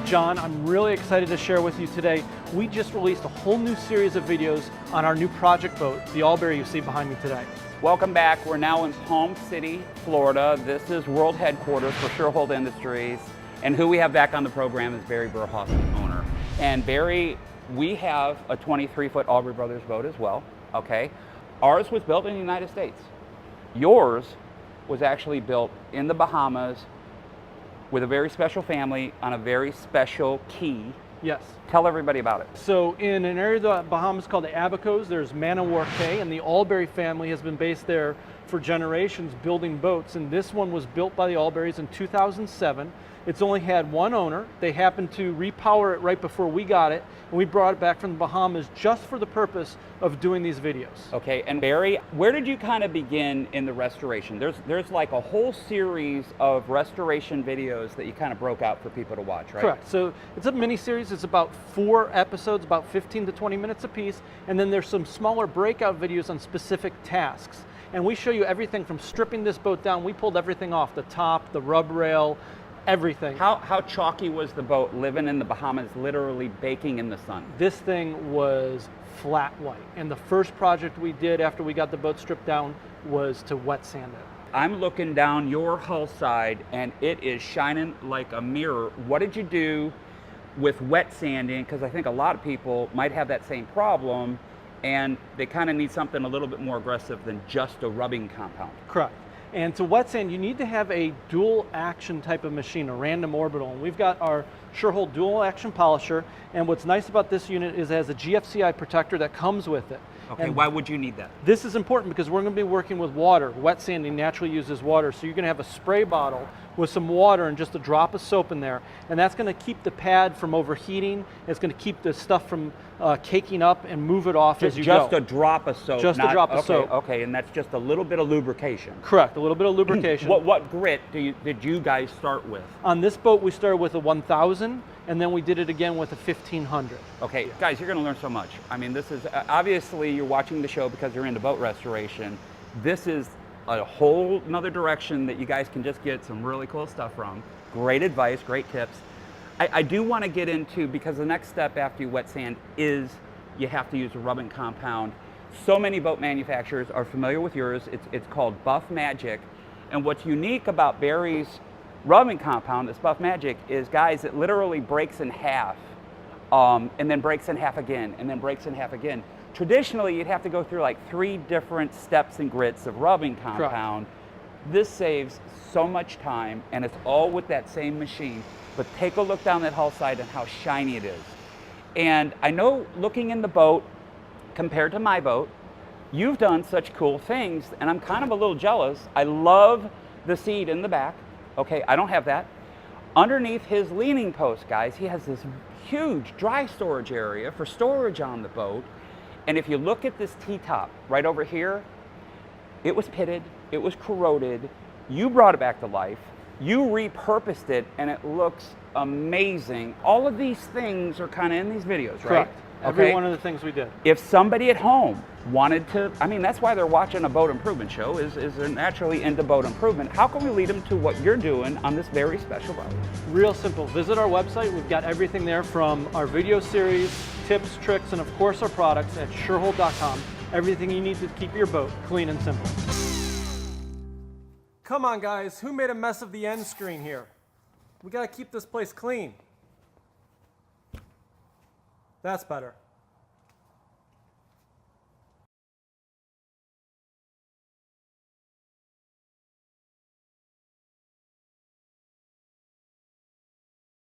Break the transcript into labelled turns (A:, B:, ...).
A: John. I'm really excited to share with you today. We just released a whole new series of videos on our new project boat, the Albury you see behind me today.
B: Welcome back. We're now in Palm City, Florida. This is world headquarters for Sherhold Industries. And who we have back on the program is Barry Burhoff, the owner. And Barry, we have a 23-foot Albury Brothers boat as well, okay? Ours was built in the United States. Yours was actually built in the Bahamas with a very special family on a very special key.
A: Yes.
B: Tell everybody about it.
A: So in an area of the Bahamas called the Abacos, there's Man o' War Cay, and the Albury family has been based there for generations building boats. And this one was built by the Alburys in 2007. It's only had one owner. They happened to repower it right before we got it, and we brought it back from the Bahamas just for the purpose of doing these videos.
B: Okay, and Barry, where did you kind of begin in the restoration? There's like a whole series of restoration videos that you kind of broke out for people to watch, right?
A: Correct. So it's a mini series. It's about 4 episodes, about 15 to 20 minutes apiece, and then there's some smaller breakout videos on specific tasks. And we show you everything from stripping this boat down. We pulled everything off, the top, the rub rail, everything.
B: How chalky was the boat living in the Bahamas, literally baking in the sun?
A: This thing was flat white. And the first project we did after we got the boat stripped down was to wet sand it.
B: I'm looking down your hull side and it is shining like a mirror. What did you do with wet sanding? Because I think a lot of people might have that same problem and they kind of need something a little bit more aggressive than just a rubbing compound.
A: Correct. And to wet sand, you need to have a dual action type of machine, a random orbital. And we've got our Sherhold dual action polisher. And what's nice about this unit is it has a GFCI protector that comes with it.
B: Okay,
A: and
B: why would you need that?
A: This is important because we're going to be working with water. Wet sanding naturally uses water. So you're going to have a spray bottle with some water and just a drop of soap in there. And that's going to keep the pad from overheating. It's going to keep the stuff from caking up and move it off as you go.
B: Just a drop of soap.
A: Just a drop of soap.
B: Okay, and that's just a little bit of lubrication.
A: Correct, a little bit of lubrication.
B: What grit did you guys start with?
A: On this boat, we started with a 1000, and then we did it again with a 1500.
B: Okay, guys, you're going to learn so much. I mean, this is, obviously you're watching the show because you're into boat restoration. This is a whole nother direction that you guys can just get some really cool stuff from. Great advice, great tips. I do want to get into, because the next step after you wet sand is you have to use a rubbing compound. So many boat manufacturers are familiar with yours. It's called Buff Magic. And what's unique about Barry's rubbing compound, this Buff Magic, is, guys, it literally breaks in half and then breaks in half again and then breaks in half again. Traditionally, you'd have to go through like 3 different steps and grits of rubbing compound. Correct. This saves so much time, and it's all with that same machine. But take a look down that hull side and how shiny it is. And I know, looking in the boat, compared to my boat, you've done such cool things, and I'm kind of a little jealous. I love the seat in the back. Okay, I don't have that. Underneath his leaning post, guys, he has this huge dry storage area for storage on the boat. And if you look at this T-top right over here, it was pitted, it was corroded. You brought it back to life. You repurposed it, and it looks amazing. All of these things are kind of in these videos, right?
A: Correct. Every one of the things we did.
B: If somebody at home wanted to, I mean, that's why they're watching a boat improvement show, is they're naturally into boat improvement. How can we lead them to what you're doing on this very special boat?
A: Real simple. Visit our website. We've got everything there, from our video series, tips, tricks, and of course our products at Sherhold.com. Everything you need to keep your boat clean and simple. Come on, guys. Who made a mess of the end screen here? We got to keep this place clean. That's better.